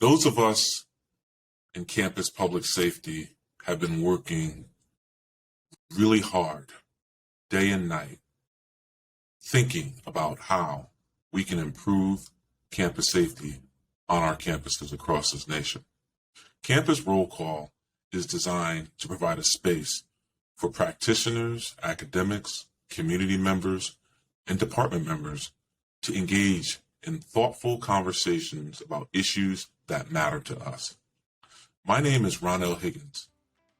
Those of us in campus public safety have been working really hard, day and night, thinking about how we can improve campus safety on our campuses across this nation. Campus Rollcall is designed to provide a space for practitioners, academics, community members, and department members to engage in thoughtful conversations about issues that matter to us. My name is Ronell Higgins.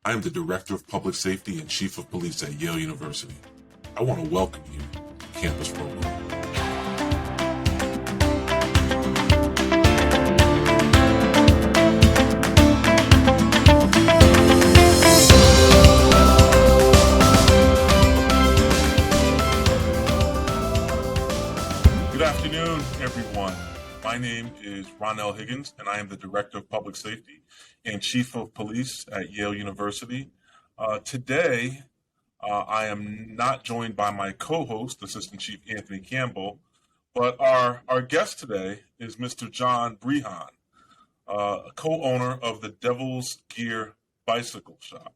I am the Director of Public Safety and Chief of Police at Yale University. I want to welcome you to Campus Rollcall. Good afternoon, everyone. My name is Ronell Higgins, and I am the Director of Public Safety and Chief of Police at Yale University. Today, I am not joined by my co-host, Assistant Chief Anthony Campbell, but our guest today is Mr. John Brehon, a co-owner of the Devil's Gear Bicycle Shop.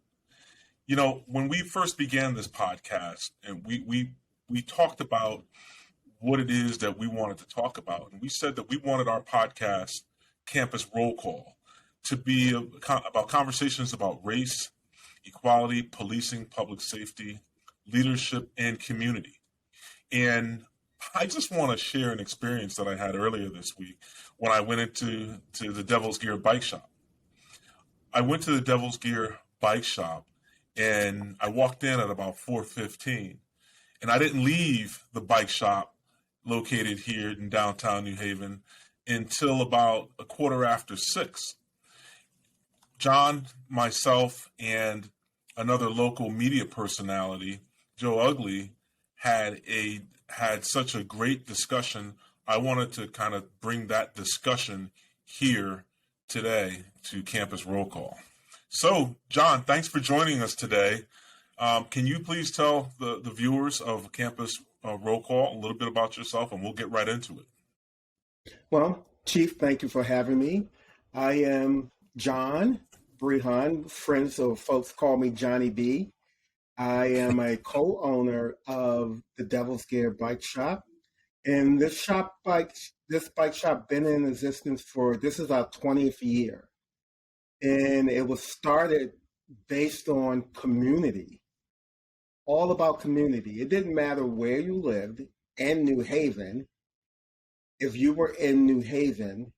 You know, when we first began this podcast, and we talked about what it is that we wanted to talk about. And we said that we wanted our podcast, Campus Roll Call, to be about conversations about race, equality, policing, public safety, leadership, and community. And I just want to share an experience that I had earlier this week when I went into the Devil's Gear Bike Shop. I went to the Devil's Gear Bike Shop, and I walked in at about 4:15, and I didn't leave the bike shop located here in downtown New Haven until about 6:15. John, myself, and another local media personality, Joe Ugly, had such a great discussion. I wanted to kind of bring that discussion here today to Campus Roll Call. So, John, thanks for joining us today. Can you please tell the viewers of Campus Roll Call a little bit about yourself, and we'll get right into it. Well, Chief, thank you for having me. I am John Brehon. Friends or folks call me Johnny B. I am a co-owner of the Devil's Gear Bike Shop. And this bike shop been in existence this is our 20th year. And it was started based on community. All about community. It didn't matter where you lived in New Haven. If you were in New Haven,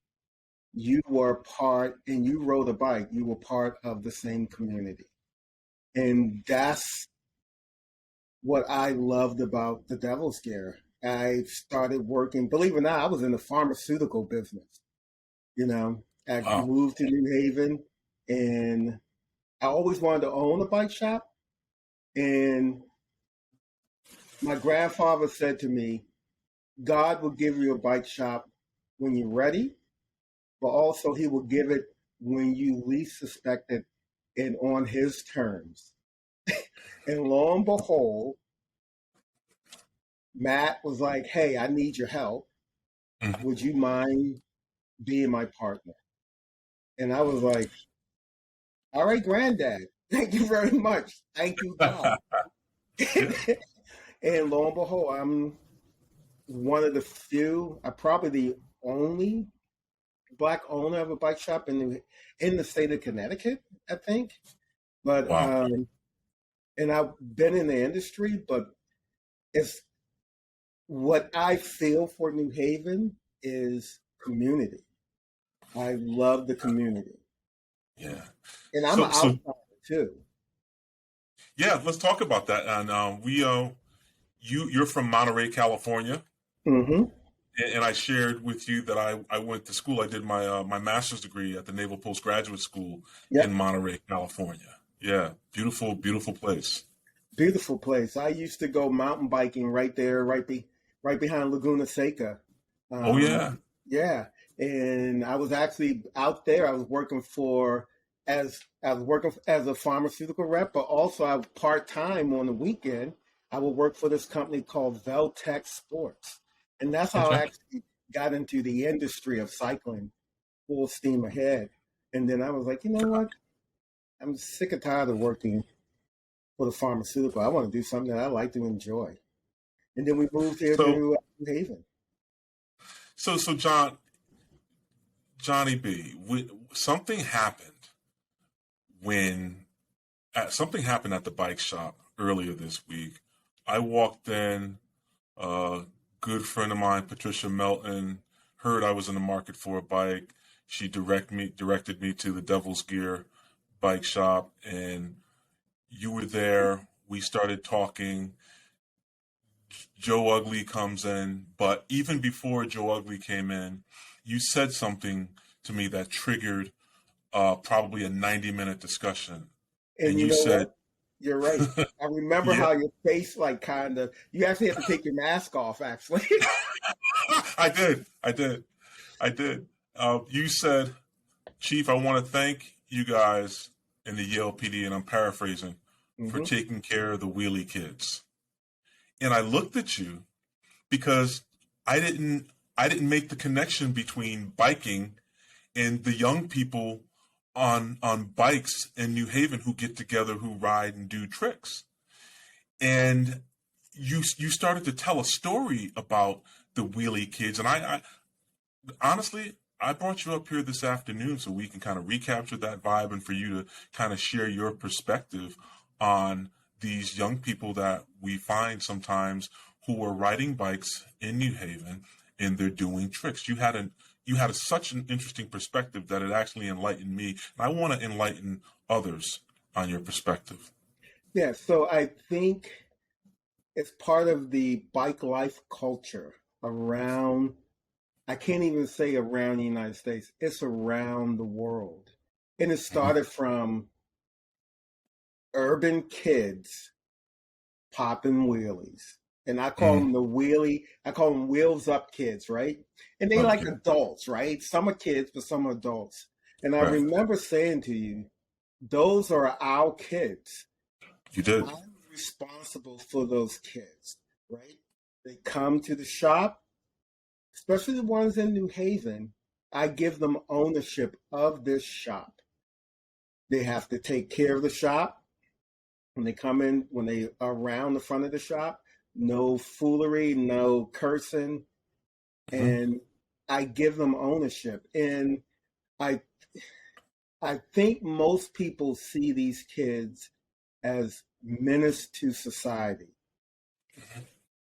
you were part, and you rode a bike, you were part of the same community. And that's what I loved about the Devil's Gear. I started working, believe it or not, I was in the pharmaceutical business. You know, I moved to New Haven, and I always wanted to own a bike shop. And my grandfather said to me, God will give you a bike shop when you're ready, but also he will give it when you least suspect it and on his terms. And lo and behold, Matt was like, hey, I need your help. Would you mind being my partner? And I was like, all right, Granddad. Thank you very much. Thank you, God. And lo and behold, I'm one of the few, probably the only Black owner of a bike shop in the state of Connecticut, I think. But Wow. And I've been in the industry, but it's what I feel for New Haven is community. I love the community. Yeah. And I'm an outsider too. Yeah, let's talk about that. And you're from Monterey, California. Mm-hmm. And I shared with you that I went to school. I did my master's degree at the Naval Postgraduate School in Monterey, California. Yeah, beautiful, beautiful place. Beautiful place. I used to go mountain biking right there, right behind Laguna Seca. Oh yeah. Yeah, and I was actually out there. I was working as a pharmaceutical rep, but also I was part-time on the weekend. I would work for this company called Veltec Sports. And that's how I actually got into the industry of cycling full steam ahead. And then I was like, you know what? I'm sick and tired of working for the pharmaceutical. I want to do something that I like to enjoy. And then we moved here So, to New Haven. so Johnny B, something happened when something happened at the bike shop earlier this week. I walked in, a good friend of mine, Patricia Melton, heard I was in the market for a bike. She directed me to the Devil's Gear bike shop, and you were there. We started talking. Joe Ugly comes in, but even before Joe Ugly came in, you said something to me that triggered probably a 90-minute discussion. And And you you know said, what? You're right. I remember yeah, how your face, like, kind of, you actually had to take your mask off, actually. I did. You said, Chief, I want to thank you guys in the Yale PD, and I'm paraphrasing, for Hmm. taking care of the wheelie kids. And I looked at you because I didn't make the connection between biking and the young people on bikes in New Haven who get together, who ride and do tricks. And you started to tell a story about the wheelie kids, and I honestly, I brought you up here this afternoon so we can kind of recapture that vibe and for you to kind of share your perspective on these young people that we find sometimes who are riding bikes in New Haven and they're doing tricks. Such an interesting perspective that it actually enlightened me, and I want to enlighten others on your perspective. Yeah, so I think it's part of the bike life culture around, I can't even say around the United States, it's around the world. And it Mhm. started from urban kids popping wheelies. And I call Mm. them I call them wheels up kids, right? And they Oh like yeah, adults, right? Some are kids, but some are adults. And I right. remember saying to you, those are our kids. You did. I'm responsible for those kids, right? They come to the shop, especially the ones in New Haven. I give them ownership of this shop. They have to take care of the shop. When they come in, when they are around the front of the shop, no foolery, no cursing, Hmm. and I give them ownership. And I I think most people see these kids as menace to society.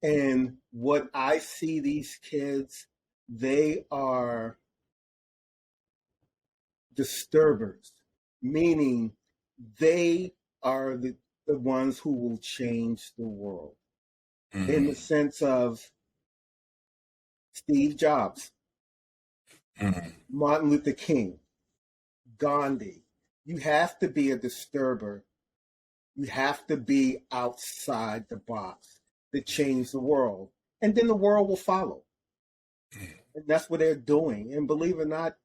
And what I see these kids, they are disturbers, meaning they are the ones who will change the world in the Hmm. sense of Steve Jobs, Hmm. Martin Luther King, Gandhi. You have to be a disturber. You have to be outside the box to change the world. And then the world will follow. And that's what they're doing. And believe it or not,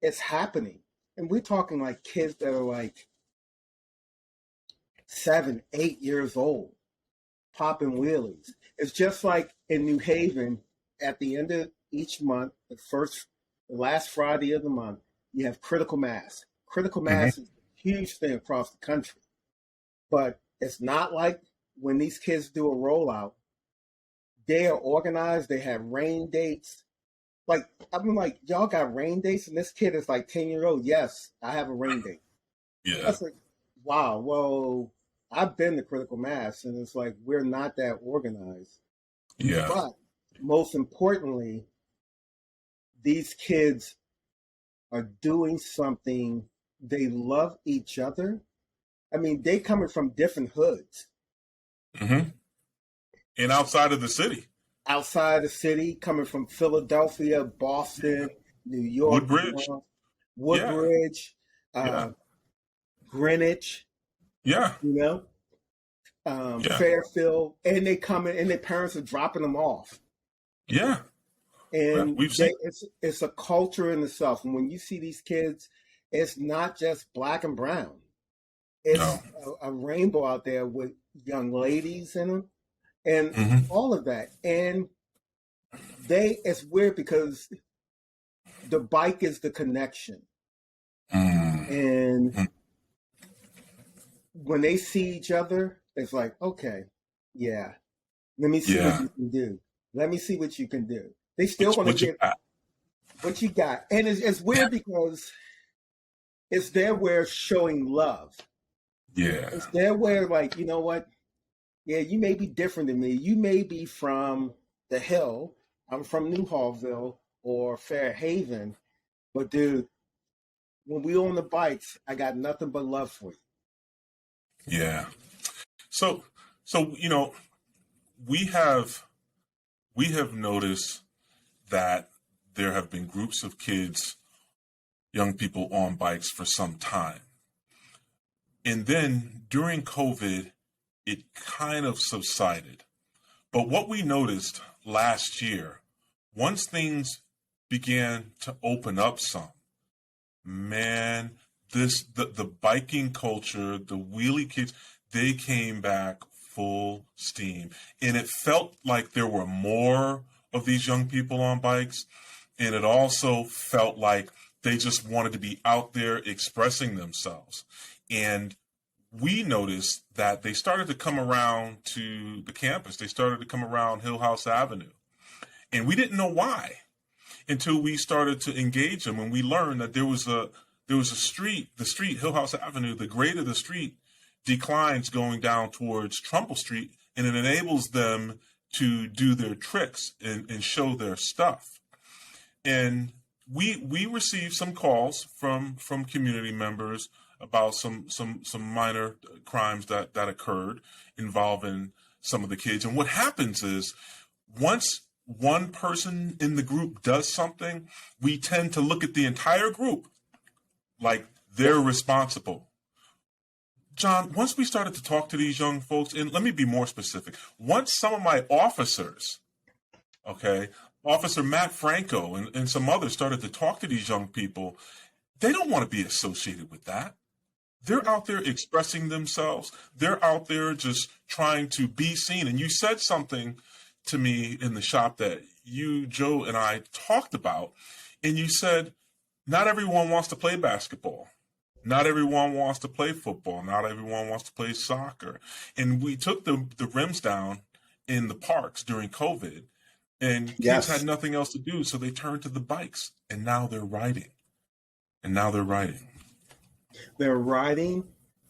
it's happening. And we're talking like kids that are like 7, 8 years old, popping wheelies. It's just like in New Haven, at the end of each month, the last Friday of the month, you have critical mass. Critical Hmm. mass is a huge thing across the country. But it's not like when these kids do a rollout, they are organized, they have rain dates. Like, I'm like, y'all got rain dates? And this kid is like 10-year old. Yes, I have a rain date. Yeah, That's like, wow, well, I've been to critical mass, and it's like, we're not that organized. yeah, But most importantly, these kids are doing something. They love each other. I mean, they coming from different hoods hmm, and outside of the city, outside the city, coming from Philadelphia, Boston, New York, New Woodbridge. York, Yeah, Woodbridge, yeah, uh, Greenwich, yeah, you know, yeah, Fairfield, and they come in, and their parents are dropping them off. yeah. Yeah, And we've seen. it's a culture in itself. And when you see these kids, it's not just black and brown. No. It's a rainbow out there with young ladies in them and Hmm. all of that. And it's weird because the bike is the connection. Mm. And when they see each other, it's like, okay, yeah, let me see what Yeah. you can do. Let me see what you can do. They still want to What you get got? what you got. And it's weird because it's their way of showing love. Yeah. It's their way of like, you know what? Yeah, you may be different than me. You may be from the Hill. I'm from New Hallville or Fairhaven. But dude, when we on the bikes, I got nothing but love for you. Yeah. So, we have we have noticed that there have been groups of kids, young people on bikes for some time. And then during COVID, it kind of subsided. But what we noticed last year, once things began to open up some, man, the biking culture, the wheelie kids, they came back full steam. And it felt like there were more of these young people on bikes. And it also felt like they just wanted to be out there expressing themselves. And we noticed that they started to come around to the campus. They started to come around Hill House Avenue. And we didn't know why until we started to engage them, and we learned that there was a street, the street Hill House Avenue, the grade of the street declines going down towards Trumbull Street, and it enables them to do their tricks and show their stuff. And we received some calls from community members about some minor crimes that occurred involving some of the kids. And what happens is once one person in the group does something, we tend to look at the entire group like they're responsible. John, once we started to talk to these young folks, and let me be more specific, once some of my officers, okay, Officer Matt Franco and some others started to talk to these young people, they don't want to be associated with that. They're out there expressing themselves. They're out there just trying to be seen. And you said something to me in the shop that you, Joe, and I talked about. And you said, not everyone wants to play basketball. Not everyone wants to play football. Not everyone wants to play soccer. And we took the rims down in the parks during COVID, and kids had Yes. nothing else to do. So they turned to the bikes, and now they're riding. And now they're riding. They're riding,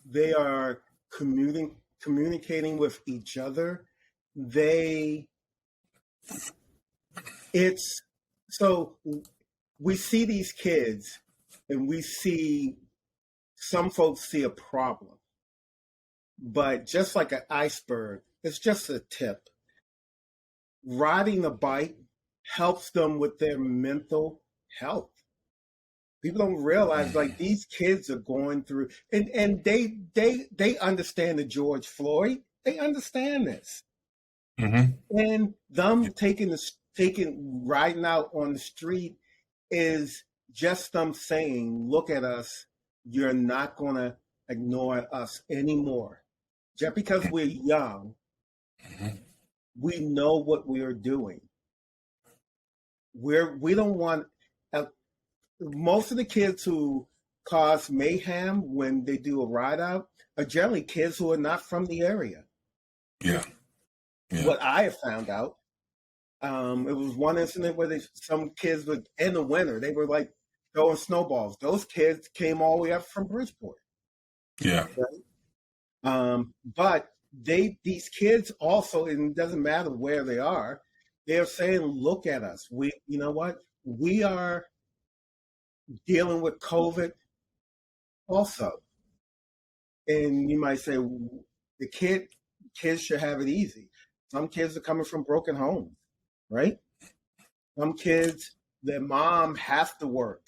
they are communicating with each other. They it's so we see these kids and we see some folks see a problem. But just like an iceberg, it's just a tip. Riding a bike helps them with their mental health. People don't realize like these kids are going through and they understand the George Floyd. They understand this. Mm-hmm. And them taking riding out on the street is just them saying, look at us, you're not gonna ignore us anymore. Just because we're young, Mm-hmm. we know what we are doing. We don't want most of the kids who cause mayhem when they do a ride out are generally kids who are not from the area. Yeah. Yeah. What I have found out, it was one incident where some kids were in the winter, they were like throwing snowballs. Those kids came all the way up from Bridgeport. Yeah. Right? But these kids also, and it doesn't matter where they are, they're saying, look at us. You know what? We are dealing with COVID also. And you might say the kids should have it easy. Some kids are coming from broken homes, right? Some kids, their mom has to work.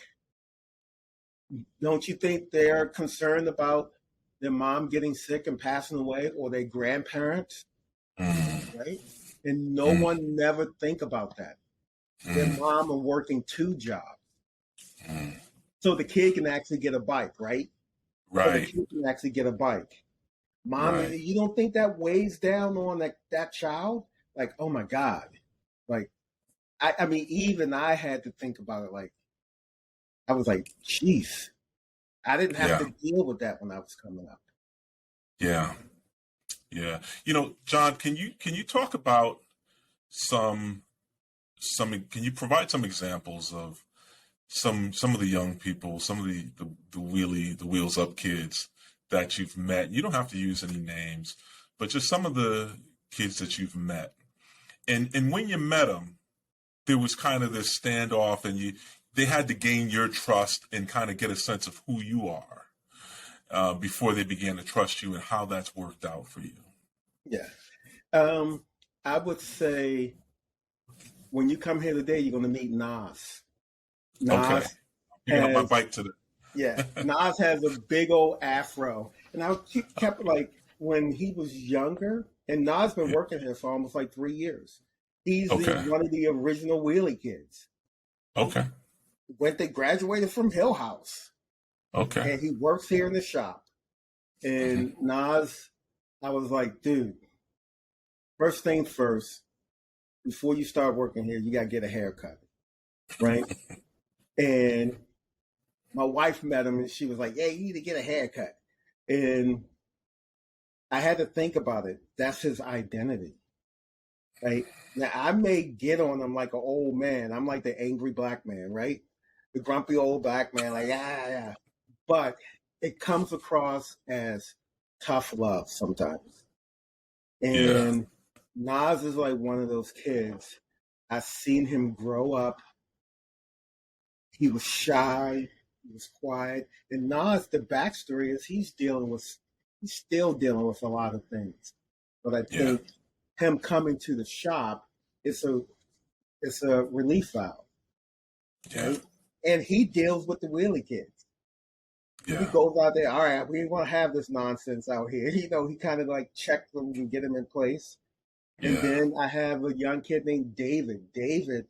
Don't you think they're concerned about their mom getting sick and passing away, or their grandparents, right? And no one never think about that. Their mom are working 2 jobs. So the kid can actually get a bike, right? So the Right. kid can actually get a bike. Mom, Right. you don't think that weighs down on that child? Like, oh my God. Like, I mean, even I had to think about it like, I was like, geez, I didn't have Yeah. to deal with that when I was coming up. Yeah. Yeah. John, can you talk about some can you provide some examples of some of the young people, some of the wheels up kids that you've met? You don't have to use any names, but just some of the kids that you've met. And when you met them, there was kind of this standoff, and they had to gain your trust and kind of get a sense of who you are before they began to trust you, and how that's worked out for you. Yeah. I would say when you come here today, you're going to meet Nas. Okay. Nas Picking up my has, bike today. yeah, Nas has a big old afro. And I kept like, when he was younger, and Nas been working here for almost like 3 years. He's Okay. one of the original Wheelie kids. Okay. They graduated from Hill House. Okay. And he works here in the shop. And Nas, I was like, dude, first thing first, before you start working here, you got to get a haircut, right? And my wife met him, and she was like, yeah, you need to get a haircut. And I had to think about it. That's his identity, right? Now, I may get on him like an old man. I'm like the angry black man, right? The grumpy old black man, like, yeah. But it comes across as tough love sometimes. And Nas is like one of those kids. I've seen him grow up. He was shy. He was quiet. And Nas, the backstory is he's still dealing with a lot of things. But I think him coming to the shop, it's a relief valve. Right? And he deals with the wheelie kids. Yeah. He goes out there, all right, we ain't gonna have this nonsense out here. He kind of like check them and get them in place. Yeah. And then I have a young kid named David. David,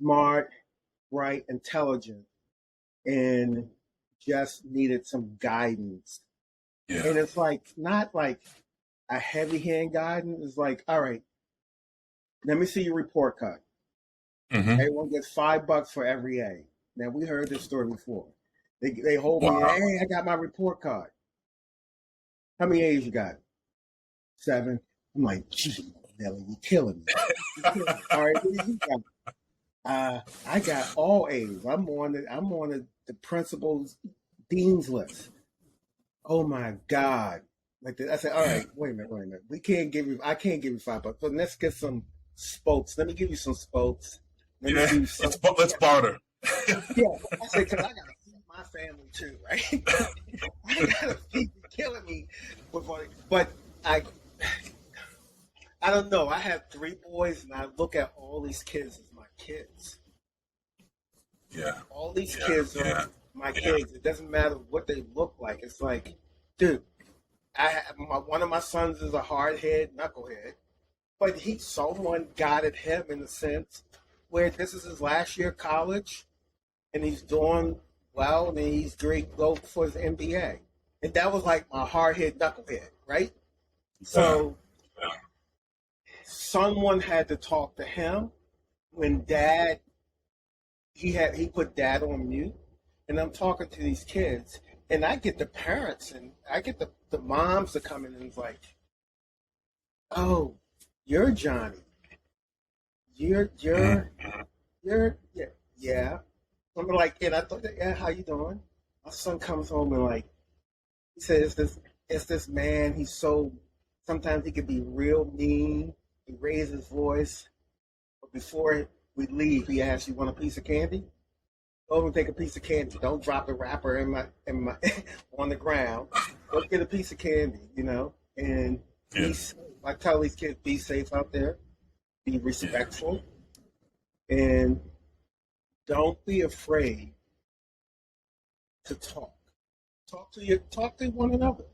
smart, bright, intelligent, and just needed some guidance. Yeah. And it's like not like a heavy hand guidance. It's like, all right, let me see your report card. Everyone gets $5 for every A. Now, we heard this story before. They hold me, hey, I got my report card. How many A's you got? 7. I'm like, gee, Nelly, you're killing me. All right, what do you got? I got all A's. I'm on the principal's dean's list. Oh my God. Like I said, all right, wait a minute. I can't give you $5, but let's get some spokes. Let me give you some spokes. Let's barter. Yeah, I said, because I got to feed my family too, right? I got to feed you killing me. But I don't know. I have 3 boys, and I look at all these kids as my kids. Yeah. All these kids are my kids. It doesn't matter what they look like. It's like, dude, one of my sons is a hard-head, knucklehead, but someone guided him in the sense where this is his last year of college, and he's doing well, and he's great go for his MBA. And that was like my hard-head, knucklehead, right? So someone had to talk to him when Dad, he put Dad on mute, and I'm talking to these kids, and I get the parents, and I get the moms to come in, and it's like, oh, you're Johnny. You're yeah. I'm like, and I thought, yeah, how you doing? My son comes home and like, he says, it's this man. He's sometimes he can be real mean. He raises his voice. But before we leave, he asks, you want a piece of candy? Go over and take a piece of candy. Don't drop the wrapper in my on the ground. Go get a piece of candy, And I tell these kids, be safe out there. Be respectful. And don't be afraid to talk. Talk to one another.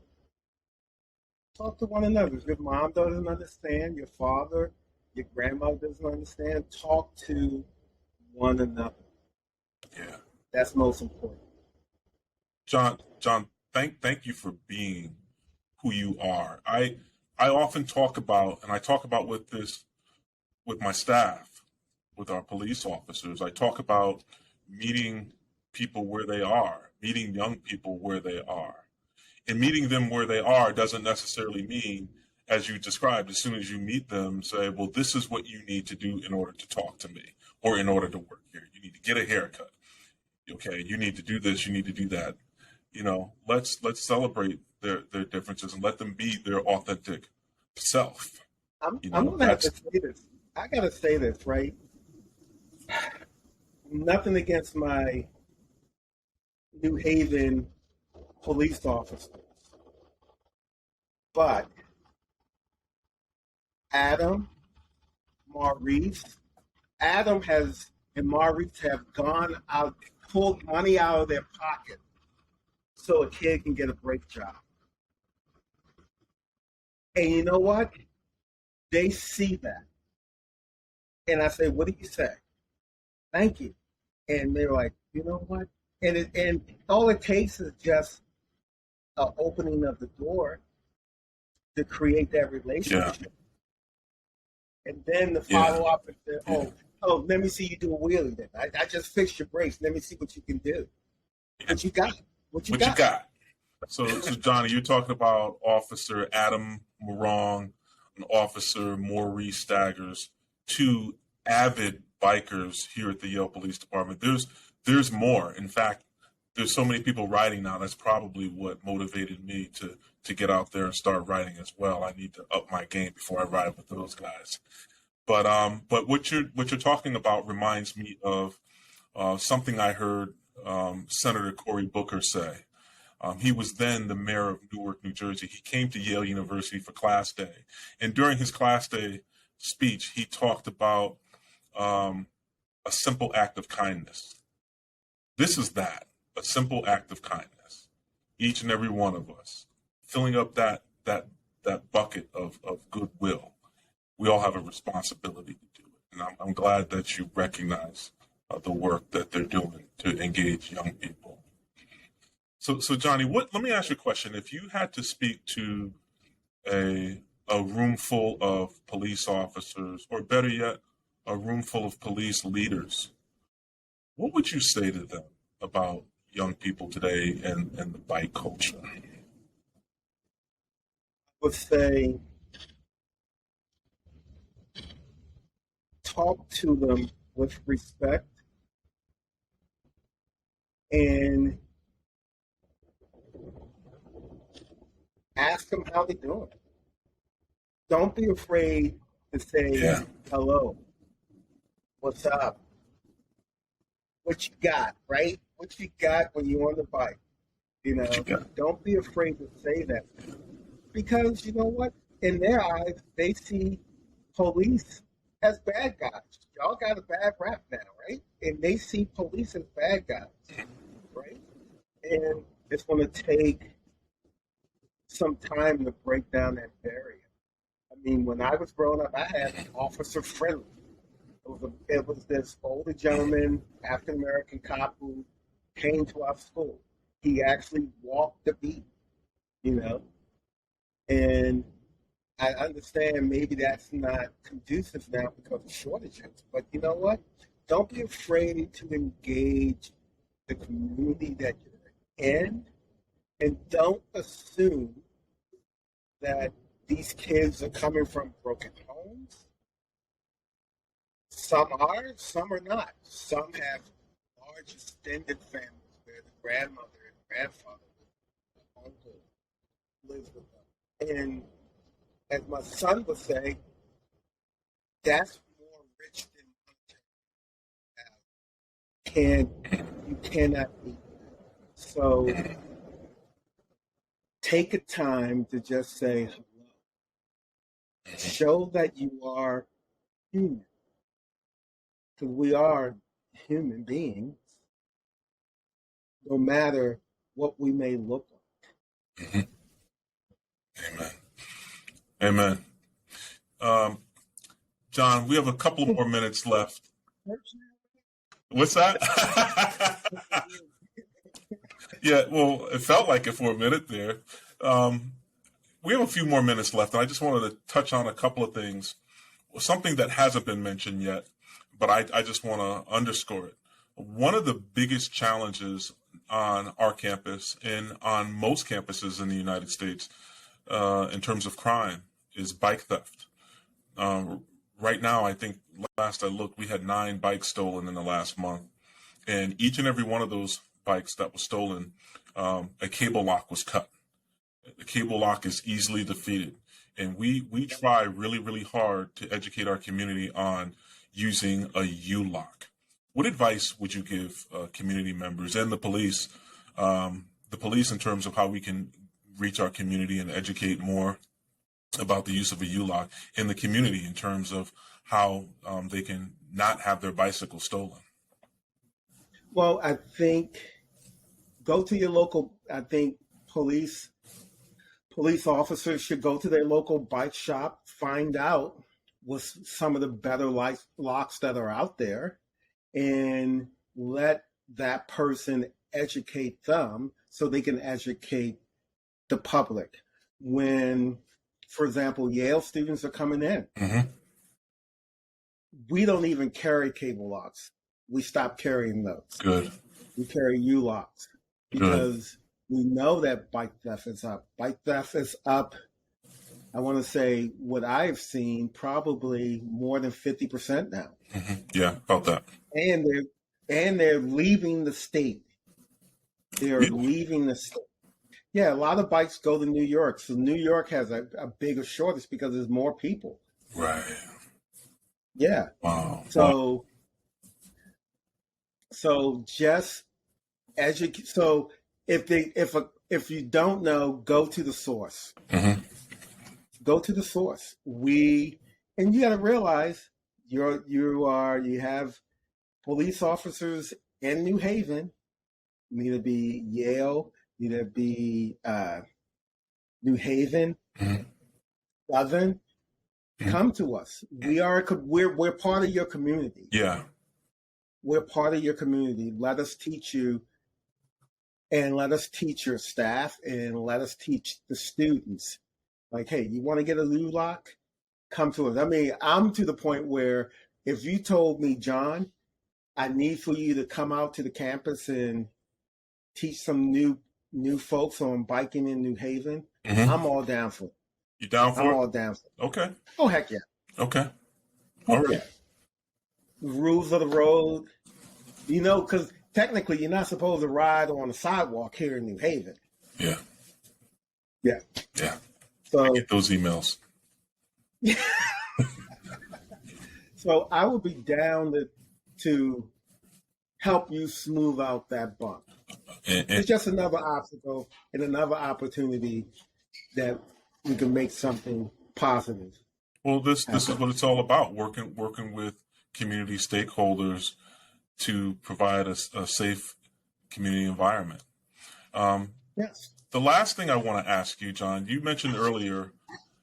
Talk to one another. If your mom doesn't understand, your father, your grandmother doesn't understand, talk to one another. Yeah. That's most important. John, thank you for being who you are. I often talk about, and I talk about with my staff, with our police officers. I talk about meeting people where they are, meeting young people where they are. And meeting them where they are doesn't necessarily mean, as you described, as soon as you meet them, say, well, this is what you need to do in order to talk to me or in order to work here. You need to get a haircut. Okay, you need to do this, you need to do that. Let's celebrate their differences and let them be their authentic self. I'm gonna have to say this. I gotta say this, right? Nothing against my New Haven police officers, but Adam, Maurice, Adam and Maurice have gone out, pulled money out of their pocket so a kid can get a brake job. And you know what? They see that. And I say, what do you say? Thank you. And they're like, you know what? And all it takes is just an opening of the door to create that relationship. Yeah. And then the follow up and say, oh, let me see you do a wheelie then. I just fixed your brakes. Let me see what you can do. What you got? What you got? So Johnny, you're talking about Officer Adam Morong and Officer Maurice Staggers, two avid bikers here at the Yale Police Department. There's more. In fact, there's so many people riding now. That's probably what motivated me to get out there and start riding as well. I need to up my game before I ride with those guys. But what you're talking about reminds me of something I heard Senator Cory Booker say. He was then the mayor of Newark, New Jersey. He came to Yale University for Class Day. And during his Class Day speech, he talked about a simple act of kindness. This is that, a simple act of kindness. Each and every one of us, filling up that bucket of goodwill. We all have a responsibility to do it. And I'm glad that you recognize the work that they're doing to engage young people. So Johnny, let me ask you a question. If you had to speak to a room full of police officers, or better yet, a room full of police leaders, what would you say to them about young people today and the bike culture? I would say talk to them with respect and ask them how they're doing. Don't be afraid to say hello. What's up? What you got, right? What you got when you're on the bike? Don't be afraid to say that. Because you know what? In their eyes, they see police as bad guys. Y'all got a bad rap now, right? And they see police as bad guys, right? And it's going to take some time to break down that barrier. I mean, when I was growing up, I had an officer friendly. It was this older gentleman, African American cop who came to our school. He actually walked the beat, and I understand maybe that's not conducive now because of shortages, but you know what? Don't be afraid to engage the community that you're in, and don't assume that these kids are coming from broken homes. Some are, some are not. Some have large extended families where the grandmother and grandfather and uncle lives with them. And as my son would say, that's more rich than you cannot beat that. So take a time to just say hello. Show that you are human. Because we are human beings, no matter what we may look like. Amen. John, we have a couple more minutes left. What's that? Yeah, well, it felt like it for a minute there. We have a few more minutes left, and I just wanted to touch on a couple of things. Something that hasn't been mentioned yet but I just want to underscore it. One of the biggest challenges on our campus and on most campuses in the United States in terms of crime is bike theft. Right now, I think last I looked, we had 9 bikes stolen in the last month. And each and every one of those bikes that was stolen, a cable lock was cut. The cable lock is easily defeated. And we try really, really hard to educate our community on using a U-lock. What advice would you give community members and the police in terms of how we can reach our community and educate more about the use of a U-lock in the community in terms of how they can not have their bicycle stolen? Well, I think go to your local, I think police officers should go to their local bike shop, find out what's some of the better locks that are out there, and let that person educate them so they can educate the public. When, for example, Yale students are coming in, we don't even carry cable locks. We stopped carrying those. Good. We carry U-locks because we know that bike theft is up. Bike theft is up, I want to say, what I've seen, probably more than 50% now. Yeah, about that. And they're leaving the state. They're leaving the state. Yeah, a lot of bikes go to New York. So New York has a bigger shortage because there's more people. Right. Yeah. Wow. So just educate. So if you don't know, go to the source. Go to the source. And you got to realize you have police officers in New Haven. Need to be Yale. Need to be New Haven. Southern. Come to us. We're part of your community. Yeah. We're part of your community. Let us teach you, and let us teach your staff, and let us teach the students. Like, hey, you want to get a U-lock? Come to us. I mean, I'm to the point where if you told me, John, I need for you to come out to the campus and teach some new folks on biking in New Haven, I'm all down for it. You down for it? I'm all down for it. Okay. Oh, heck yeah. Okay. All right. Yeah. Rules of the road, because technically you're not supposed to ride on the sidewalk here in New Haven. Yeah. Yeah. Yeah. So I get those emails. So I would be down to help you smooth out that bump. It's just another obstacle and another opportunity that we can make something positive. Well, this is what it's all about, working with community stakeholders to provide a safe community environment. Yes. The last thing I want to ask you, John, you talked earlier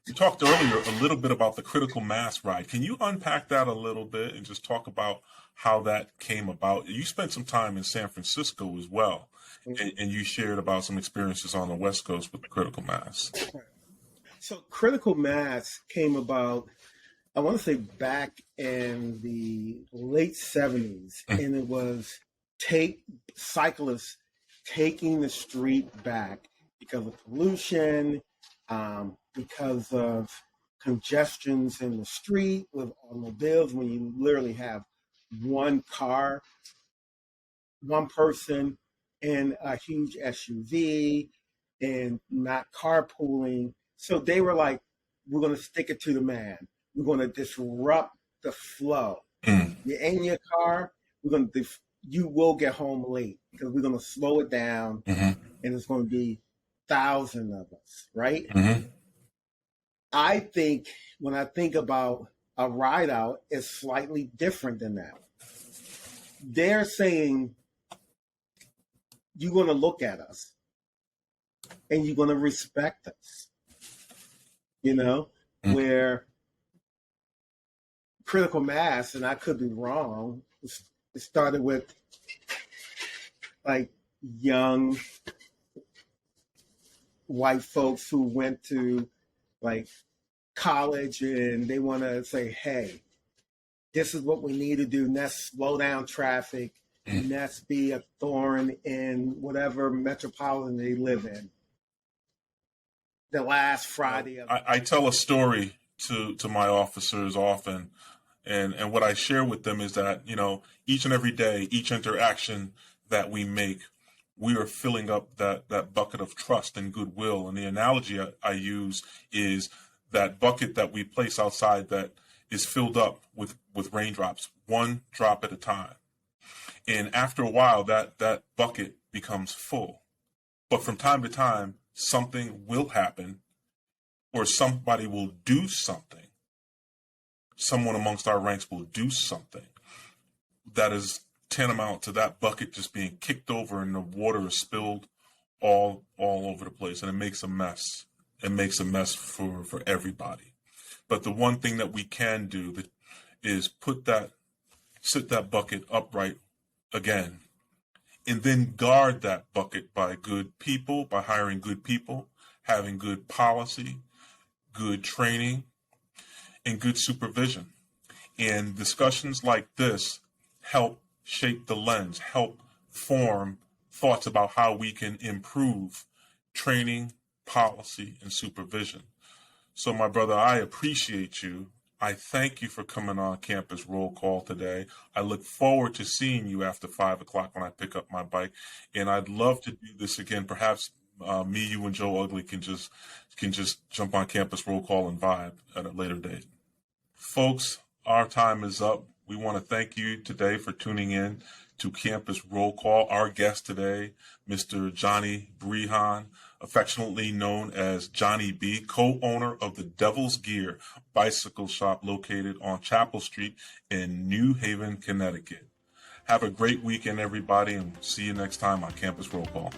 a little bit about the critical mass ride. Can you unpack that a little bit and just talk about how that came about? You spent some time in San Francisco as well, and you shared about some experiences on the West Coast with the critical mass. So critical mass came about, I want to say, back in the late 70s, and it was cyclists taking the street back because of pollution, because of congestions in the street with automobiles. When you literally have one car, one person in a huge SUV, and not carpooling. So they were like, we're going to stick it to the man. We're going to disrupt the flow. You're in your car, you will get home late because we're going to slow it down, and it's going to be thousands of us, right? I think when I think about a ride out, it's slightly different than that. They're saying you're going to look at us and you're going to respect us, where critical mass, and I could be wrong, it started with like young white folks who went to like college and they want to say, hey, this is what we need to do. Let's slow down traffic and let's be a thorn in whatever metropolitan they live in. The last Friday of I tell a story to my officers often, and what I share with them is that, each and every day, each interaction that we make, we are filling up that bucket of trust and goodwill. And the analogy I use is that bucket that we place outside that is filled up with raindrops, one drop at a time. And after a while, that bucket becomes full. But from time to time, something will happen, or somebody will do something. Someone amongst our ranks will do something that is tantamount to that bucket just being kicked over and the water is spilled all over the place, and it makes a mess. It makes a mess for everybody. But the one thing that we can do is sit that bucket upright again, and then guard that bucket by good people, by hiring good people, having good policy, good training, and good supervision. And discussions like this help shape the lens, help form thoughts about how we can improve training, policy, and supervision. So, my brother, I appreciate you. I thank you for coming on Campus Roll Call today. I look forward to seeing you after 5 o'clock when I pick up my bike. And I'd love to do this again. Perhaps me, you, and Joe Ugly can just jump on Campus Roll Call and vibe at a later date. Folks, our time is up. We want to thank you today for tuning in to Campus Roll Call. Our guest today, Mr. Johnny Brehon, affectionately known as Johnny B, co-owner of the Devil's Gear bicycle shop located on Chapel Street in New Haven, Connecticut. Have a great weekend, everybody, and see you next time on Campus Roll Call.